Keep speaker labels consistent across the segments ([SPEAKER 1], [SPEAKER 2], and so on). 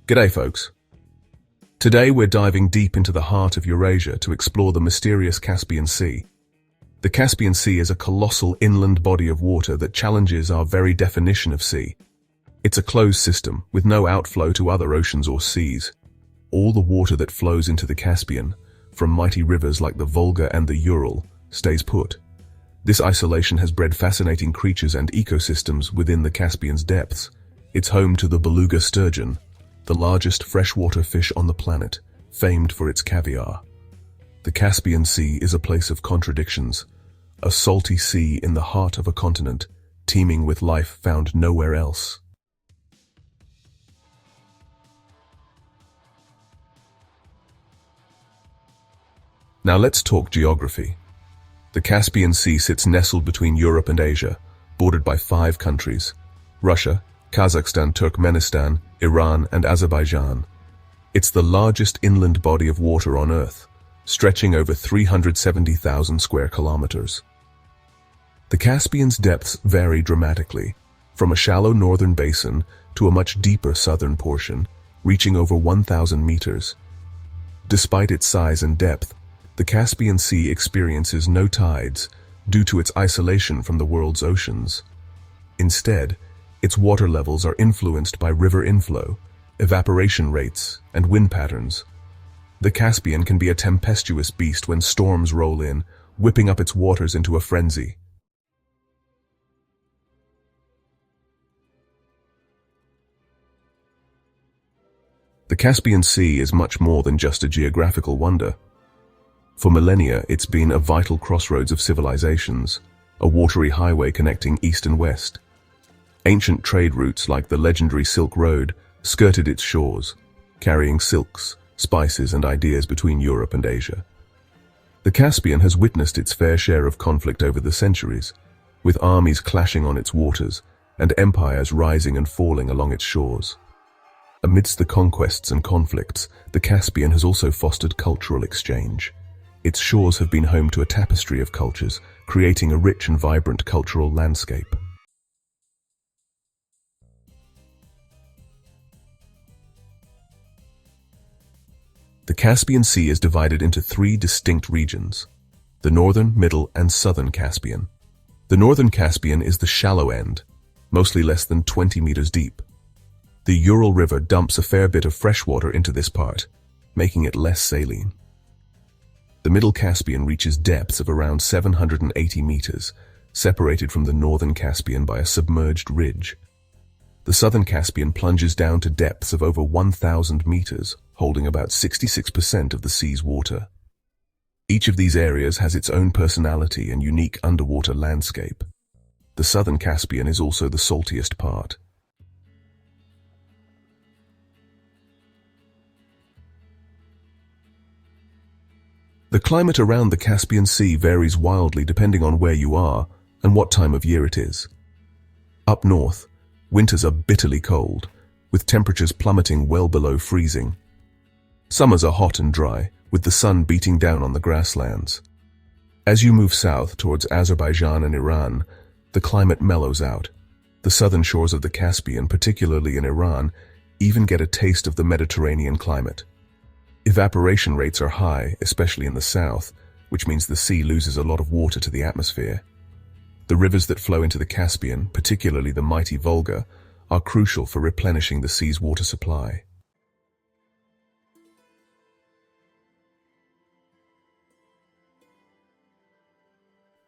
[SPEAKER 1] G'day folks. Today we're diving deep into the heart of Eurasia to explore the mysterious Caspian Sea. The Caspian Sea is a colossal inland body of water that challenges our very definition of sea. It's a closed system with no outflow to other oceans or seas. All the water that flows into the Caspian, from mighty rivers like the Volga and the Ural, stays put. This isolation has bred fascinating creatures and ecosystems within the Caspian's depths. It's home to the beluga sturgeon, the largest freshwater fish on the planet, famed for its caviar. The Caspian Sea is a place of contradictions, a salty sea in the heart of a continent, teeming with life found nowhere else. Now let's talk geography. The Caspian Sea sits nestled between Europe and Asia, bordered by 5 countries: Russia, Kazakhstan, Turkmenistan, Iran, and Azerbaijan. It's the largest inland body of water on Earth, stretching over 370,000 square kilometers. The Caspian's depths vary dramatically, from a shallow northern basin to a much deeper southern portion, reaching over 1,000 meters. Despite its size and depth, the Caspian Sea experiences no tides due to its isolation from the world's oceans. Instead, its water levels are influenced by river inflow, evaporation rates, and wind patterns. The Caspian can be a tempestuous beast when storms roll in, whipping up its waters into a frenzy. The Caspian Sea is much more than just a geographical wonder. For millennia, it's been a vital crossroads of civilizations, a watery highway connecting east and west. Ancient trade routes like the legendary Silk Road skirted its shores, carrying silks, spices, and ideas between Europe and Asia. The Caspian has witnessed its fair share of conflict over the centuries, with armies clashing on its waters and empires rising and falling along its shores. Amidst the conquests and conflicts, the Caspian has also fostered cultural exchange. Its shores have been home to a tapestry of cultures, creating a rich and vibrant cultural landscape. The Caspian Sea is divided into 3 distinct regions: the northern, middle, and southern Caspian. The northern Caspian is the shallow end, mostly less than 20 meters deep. The Ural River dumps a fair bit of freshwater into this part, making it less saline. The middle Caspian reaches depths of around 780 meters, separated from the northern Caspian by a submerged ridge. The southern Caspian plunges down to depths of over 1,000 meters, holding about 66% of the sea's water. Each of these areas has its own personality and unique underwater landscape. The southern Caspian is also the saltiest part. The climate around the Caspian Sea varies wildly depending on where you are and what time of year it is. Up north, winters are bitterly cold, with temperatures plummeting well below freezing. Summers are hot and dry, with the sun beating down on the grasslands. As you move south towards Azerbaijan and Iran, the climate mellows out. The southern shores of the Caspian, particularly in Iran, even get a taste of the Mediterranean climate. Evaporation rates are high, especially in the south, which means the sea loses a lot of water to the atmosphere. The rivers that flow into the Caspian, particularly the mighty Volga, are crucial for replenishing the sea's water supply.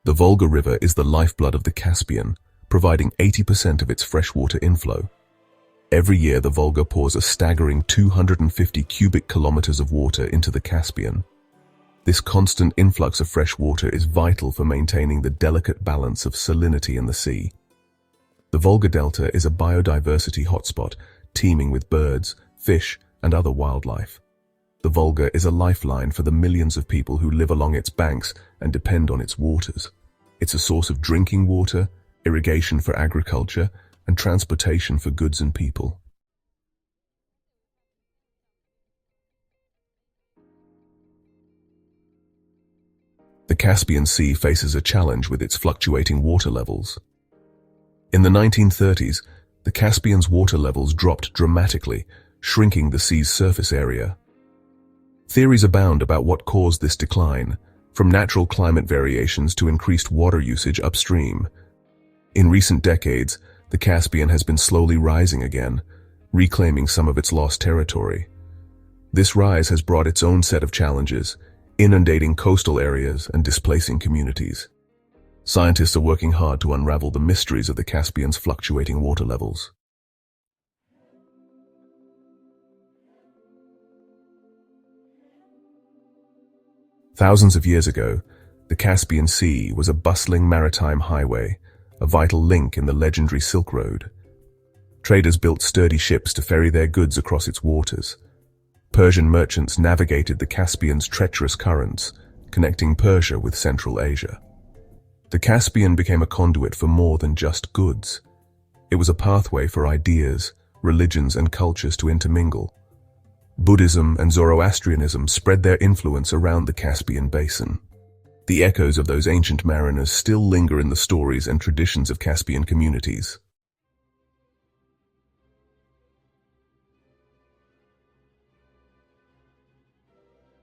[SPEAKER 1] The Volga River is the lifeblood of the Caspian, providing 80% of its freshwater inflow. Every year, the Volga pours a staggering 250 cubic kilometers of water into the Caspian. This constant influx of fresh water is vital for maintaining the delicate balance of salinity in the sea. The Volga Delta is a biodiversity hotspot, teeming with birds, fish, and other wildlife. The Volga is a lifeline for the millions of people who live along its banks and depend on its waters. It's a source of drinking water, irrigation for agriculture, and transportation for goods and people. The Caspian Sea faces a challenge with its fluctuating water levels. In the 1930s, the Caspian's water levels dropped dramatically, shrinking the sea's surface area. Theories abound about what caused this decline, from natural climate variations to increased water usage upstream. In recent decades, the Caspian has been slowly rising again, reclaiming some of its lost territory. This rise has brought its own set of challenges, inundating coastal areas and displacing communities. Scientists are working hard to unravel the mysteries of the Caspian's fluctuating water levels. Thousands of years ago, the Caspian Sea was a bustling maritime highway, a vital link in the legendary Silk Road. Traders built sturdy ships to ferry their goods across its waters. Persian merchants navigated the Caspian's treacherous currents, connecting Persia with Central Asia. The Caspian became a conduit for more than just goods. It was a pathway for ideas, religions, and cultures to intermingle. Buddhism and Zoroastrianism spread their influence around the Caspian basin. The echoes of those ancient mariners still linger in the stories and traditions of Caspian communities.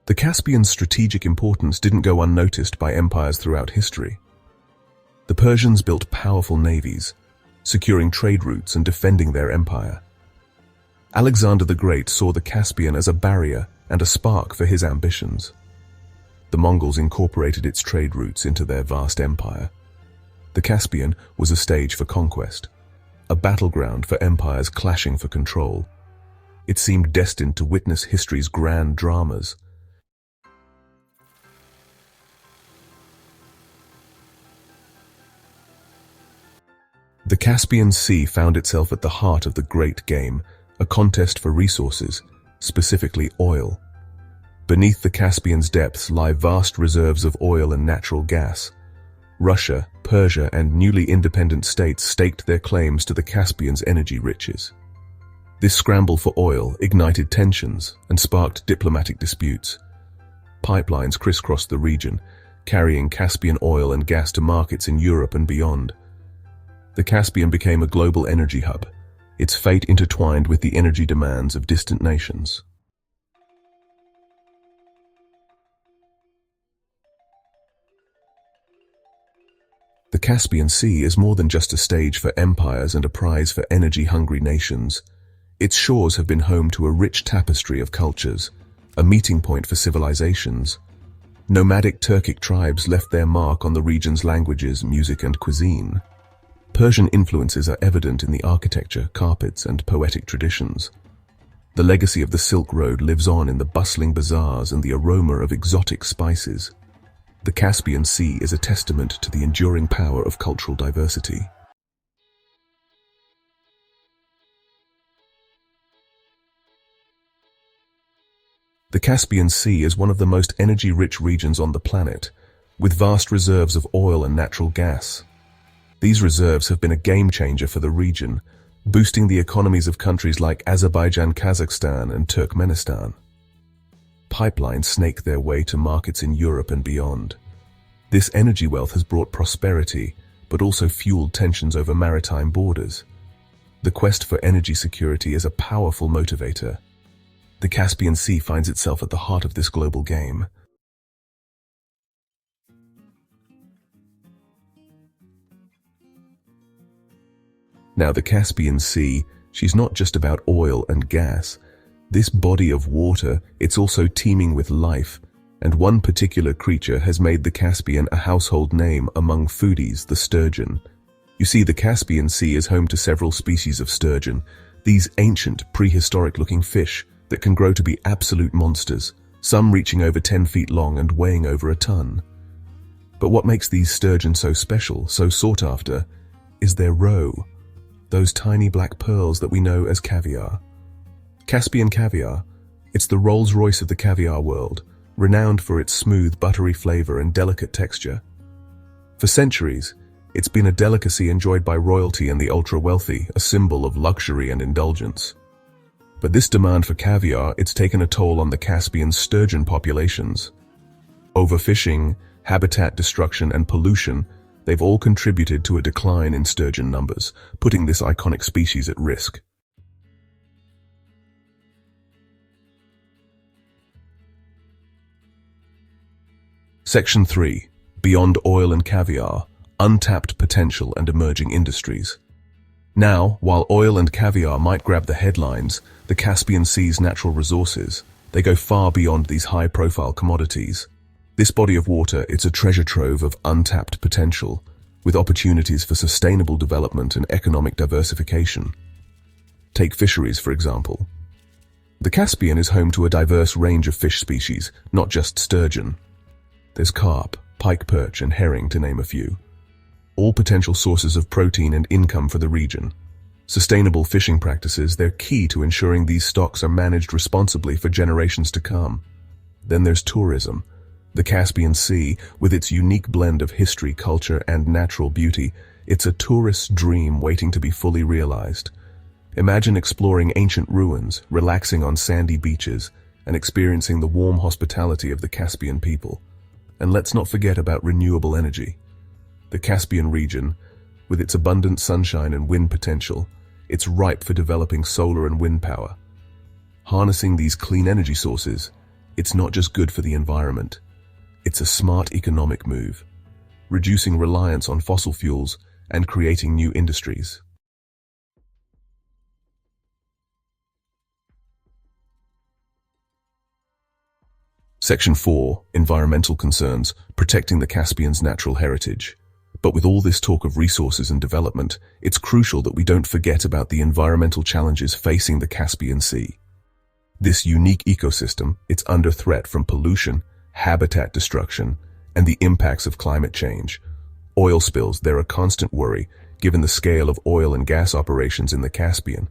[SPEAKER 1] The Caspian's strategic importance didn't go unnoticed by empires throughout history. The Persians built powerful navies, securing trade routes and defending their empire. Alexander the Great saw the Caspian as a barrier and a spark for his ambitions. The Mongols incorporated its trade routes into their vast empire. The Caspian was a stage for conquest, a battleground for empires clashing for control. It seemed destined to witness history's grand dramas. The Caspian Sea found itself at the heart of the Great Game, a contest for resources, specifically oil. Beneath the Caspian's depths lie vast reserves of oil and natural gas. Russia, Persia, and newly independent states staked their claims to the Caspian's energy riches. This scramble for oil ignited tensions and sparked diplomatic disputes. Pipelines crisscrossed the region, carrying Caspian oil and gas to markets in Europe and beyond. The Caspian became a global energy hub, its fate intertwined with the energy demands of distant nations. The Caspian Sea is more than just a stage for empires and a prize for energy-hungry nations. Its shores have been home to a rich tapestry of cultures, a meeting point for civilizations. Nomadic Turkic tribes left their mark on the region's languages, music, and cuisine. Persian influences are evident in the architecture, carpets, and poetic traditions. The legacy of the Silk Road lives on in the bustling bazaars and the aroma of exotic spices. The Caspian Sea is a testament to the enduring power of cultural diversity. The Caspian Sea is one of the most energy-rich regions on the planet, with vast reserves of oil and natural gas. These reserves have been a game-changer for the region, boosting the economies of countries like Azerbaijan, Kazakhstan, and Turkmenistan. Pipelines snake their way to markets in Europe and beyond. This energy wealth has brought prosperity, but also fueled tensions over maritime borders. The quest for energy security is a powerful motivator. The Caspian Sea finds itself at the heart of this global game. Now, the Caspian Sea, she's not just about oil and gas. This body of water, it's also teeming with life, and one particular creature has made the Caspian a household name among foodies, the sturgeon. You see, the Caspian Sea is home to several species of sturgeon, these ancient, prehistoric-looking fish that can grow to be absolute monsters, some reaching over 10 feet long and weighing over a ton. But what makes these sturgeon so special, so sought after, is their roe. Those tiny black pearls that we know as caviar. Caspian caviar, it's the Rolls-Royce of the caviar world, renowned for its smooth, buttery flavor and delicate texture. For centuries, it's been a delicacy enjoyed by royalty and the ultra-wealthy, a symbol of luxury and indulgence. But this demand for caviar, it's taken a toll on the Caspian sturgeon populations. Overfishing, habitat destruction, and pollution, they've all contributed to a decline in sturgeon numbers, putting this iconic species at risk. Section 3. Beyond Oil and Caviar, Untapped Potential and Emerging Industries. Now, while oil and caviar might grab the headlines, the Caspian Sea's natural resources, they go far beyond these high-profile commodities. This body of water, it's a treasure trove of untapped potential, with opportunities for sustainable development and economic diversification. Take fisheries, for example. The Caspian is home to a diverse range of fish species, not just sturgeon. There's carp, pike perch, and herring, to name a few. All potential sources of protein and income for the region. Sustainable fishing practices, they're key to ensuring these stocks are managed responsibly for generations to come. Then there's tourism. The Caspian Sea, with its unique blend of history, culture, and natural beauty, it's a tourist's dream waiting to be fully realized. Imagine exploring ancient ruins, relaxing on sandy beaches, and experiencing the warm hospitality of the Caspian people. And let's not forget about renewable energy. The Caspian region, with its abundant sunshine and wind potential, it's ripe for developing solar and wind power. Harnessing these clean energy sources, it's not just good for the environment. It's a smart economic move, reducing reliance on fossil fuels and creating new industries. Section 4. Environmental concerns, protecting the Caspian's natural heritage. But with all this talk of resources and development, it's crucial that we don't forget about the environmental challenges facing the Caspian Sea. This unique ecosystem, it's under threat from pollution, habitat destruction, and the impacts of climate change. Oil spills, they're a constant worry, given the scale of oil and gas operations in the Caspian.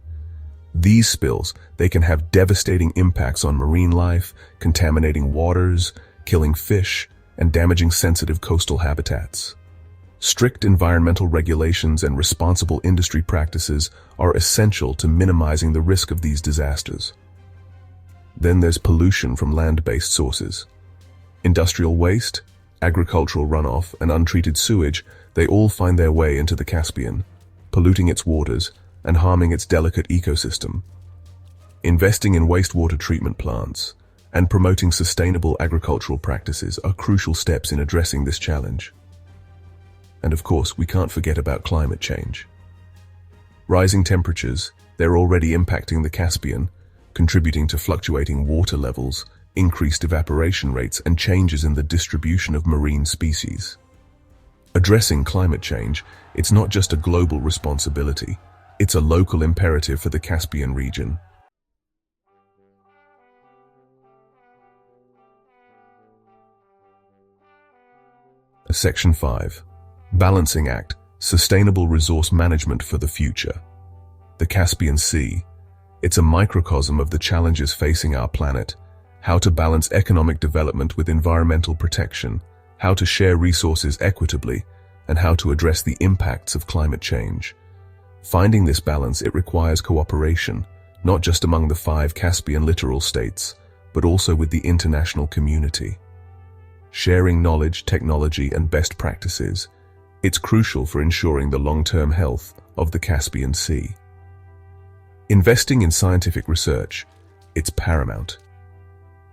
[SPEAKER 1] These spills, they can have devastating impacts on marine life, contaminating waters, killing fish, and damaging sensitive coastal habitats. Strict environmental regulations and responsible industry practices are essential to minimizing the risk of these disasters. Then there's pollution from land-based sources. Industrial waste, agricultural runoff, and untreated sewage, they all find their way into the Caspian, polluting its waters and harming its delicate ecosystem. Investing in wastewater treatment plants and promoting sustainable agricultural practices are crucial steps in addressing this challenge. And of course, we can't forget about climate change. Rising temperatures, they're already impacting the Caspian, contributing to fluctuating water levels, increased evaporation rates, and changes in the distribution of marine species. Addressing climate change, it's not just a global responsibility, it's a local imperative for the Caspian region. Section 5. Balancing Act, Sustainable Resource Management for the Future. The Caspian Sea, it's a microcosm of the challenges facing our planet, how to balance economic development with environmental protection, how to share resources equitably, and how to address the impacts of climate change. Finding this balance, it requires cooperation, not just among the 5 Caspian littoral states, but also with the international community. Sharing knowledge, technology, and best practices, it's crucial for ensuring the long-term health of the Caspian Sea. Investing in scientific research, it's paramount.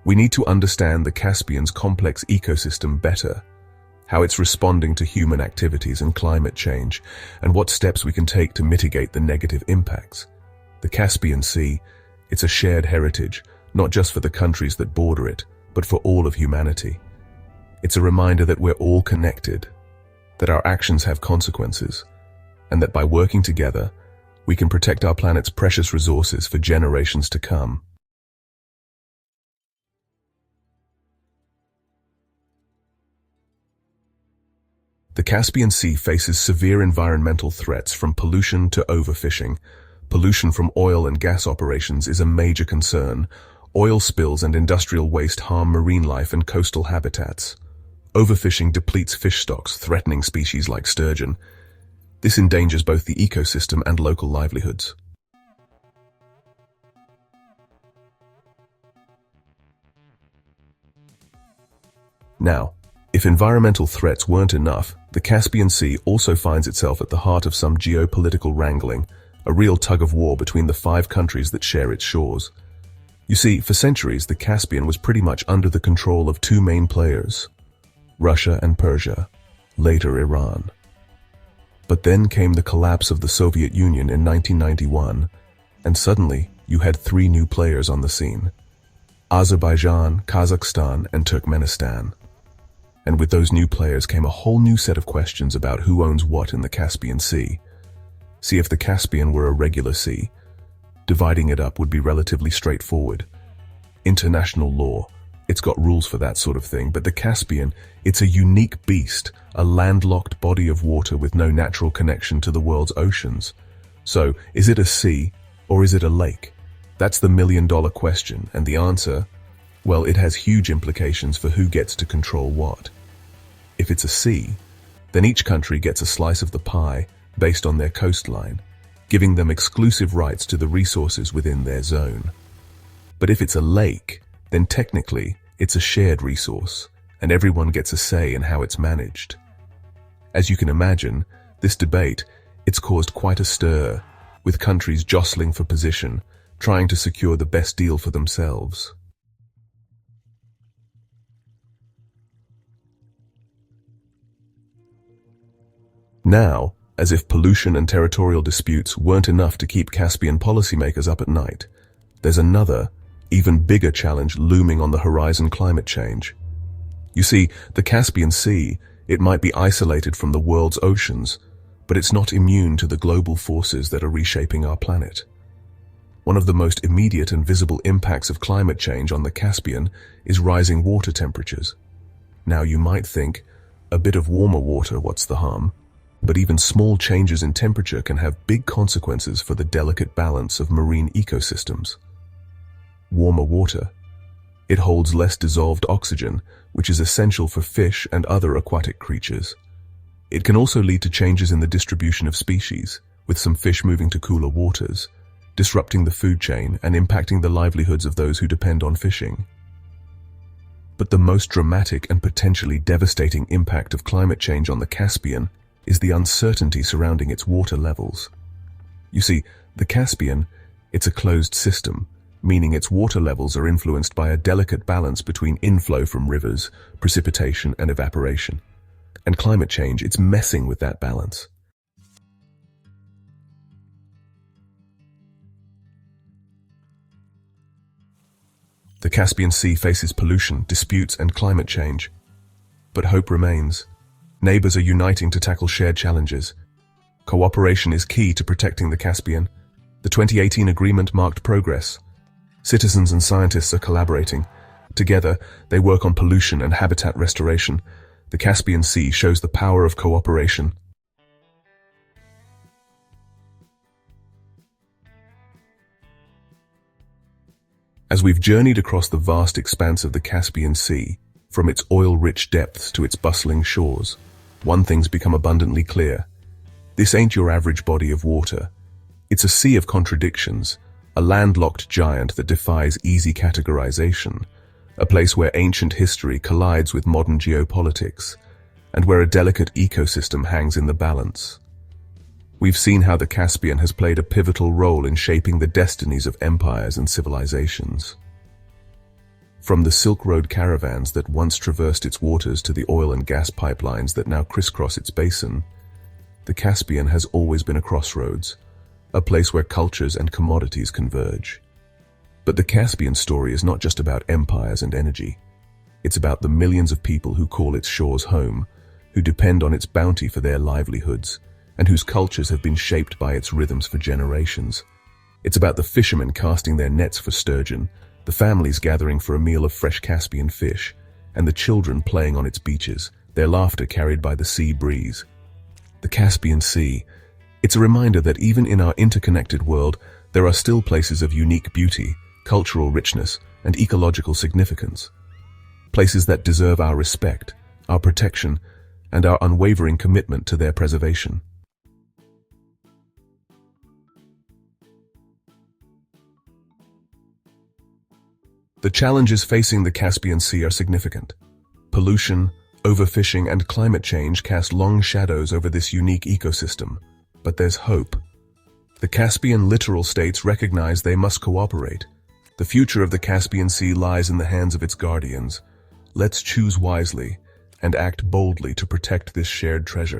[SPEAKER 1] We need to understand the Caspian's complex ecosystem better, how it's responding to human activities and climate change, and what steps we can take to mitigate the negative impacts. The Caspian Sea, it's a shared heritage, not just for the countries that border it, but for all of humanity. It's a reminder that we're all connected, that our actions have consequences, and that by working together, we can protect our planet's precious resources for generations to come. The Caspian Sea faces severe environmental threats from pollution to overfishing. Pollution from oil and gas operations is a major concern. Oil spills and industrial waste harm marine life and coastal habitats. Overfishing depletes fish stocks, threatening species like sturgeon. This endangers both the ecosystem and local livelihoods. Now, if environmental threats weren't enough, the Caspian Sea also finds itself at the heart of some geopolitical wrangling, a real tug-of-war between the 5 countries that share its shores. You see, for centuries, the Caspian was pretty much under the control of 2 main players. Russia and Persia, later Iran. But then came the collapse of the Soviet Union in 1991, and suddenly you had three new players on the scene: Azerbaijan, Kazakhstan, and Turkmenistan. And with those new players came a whole new set of questions about who owns what in the Caspian Sea. See, if the Caspian were a regular sea, dividing it up would be relatively straightforward. International law, it's got rules for that sort of thing, but the Caspian, it's a unique beast, a landlocked body of water with no natural connection to the world's oceans. So, is it a sea or is it a lake? That's the million-dollar question, and the answer, well, it has huge implications for who gets to control what. If it's a sea, then each country gets a slice of the pie based on their coastline, giving them exclusive rights to the resources within their zone. But if it's a lake, then technically it's a shared resource, and everyone gets a say in how it's managed. As you can imagine, this debate, it's caused quite a stir, with countries jostling for position, trying to secure the best deal for themselves. Now, as if pollution and territorial disputes weren't enough to keep Caspian policymakers up at night, there's another, even bigger challenge looming on the horizon: climate change. You see, the Caspian Sea, it might be isolated from the world's oceans, but it's not immune to the global forces that are reshaping our planet. One of the most immediate and visible impacts of climate change on the Caspian is rising water temperatures. Now you might think, a bit of warmer water, what's the harm? But even small changes in temperature can have big consequences for the delicate balance of marine ecosystems. Warmer water. It holds less dissolved oxygen, which is essential for fish and other aquatic creatures. It can also lead to changes in the distribution of species, with some fish moving to cooler waters, disrupting the food chain and impacting the livelihoods of those who depend on fishing. But the most dramatic and potentially devastating impact of climate change on the Caspian is the uncertainty surrounding its water levels. You see, the Caspian, it's a closed system, meaning its water levels are influenced by a delicate balance between inflow from rivers, precipitation, and evaporation. And climate change, it's messing with that balance. The Caspian Sea faces pollution, disputes, and climate change. But hope remains. Neighbors are uniting to tackle shared challenges. Cooperation is key to protecting the Caspian. The 2018 agreement marked progress. Citizens and scientists are collaborating. Together, they work on pollution and habitat restoration. The Caspian Sea shows the power of cooperation. As we've journeyed across the vast expanse of the Caspian Sea, from its oil-rich depths to its bustling shores, one thing's become abundantly clear. This ain't your average body of water. It's a sea of contradictions, a landlocked giant that defies easy categorization, a place where ancient history collides with modern geopolitics, and where a delicate ecosystem hangs in the balance. We've seen how the Caspian has played a pivotal role in shaping the destinies of empires and civilizations. From the Silk Road caravans that once traversed its waters to the oil and gas pipelines that now crisscross its basin, the Caspian has always been a crossroads, a place where cultures and commodities converge. But the Caspian story is not just about empires and energy. It's about the millions of people who call its shores home, who depend on its bounty for their livelihoods, and whose cultures have been shaped by its rhythms for generations. It's about the fishermen casting their nets for sturgeon, the families gathering for a meal of fresh Caspian fish, and the children playing on its beaches, their laughter carried by the sea breeze. The Caspian Sea, it's a reminder that even in our interconnected world, there are still places of unique beauty, cultural richness, and ecological significance. Places that deserve our respect, our protection, and our unwavering commitment to their preservation. The challenges facing the Caspian Sea are significant. Pollution, overfishing, and climate change cast long shadows over this unique ecosystem. But there's hope. The Caspian littoral states recognize they must cooperate. The future of the Caspian Sea lies in the hands of its guardians. Let's choose wisely, and act boldly to protect this shared treasure.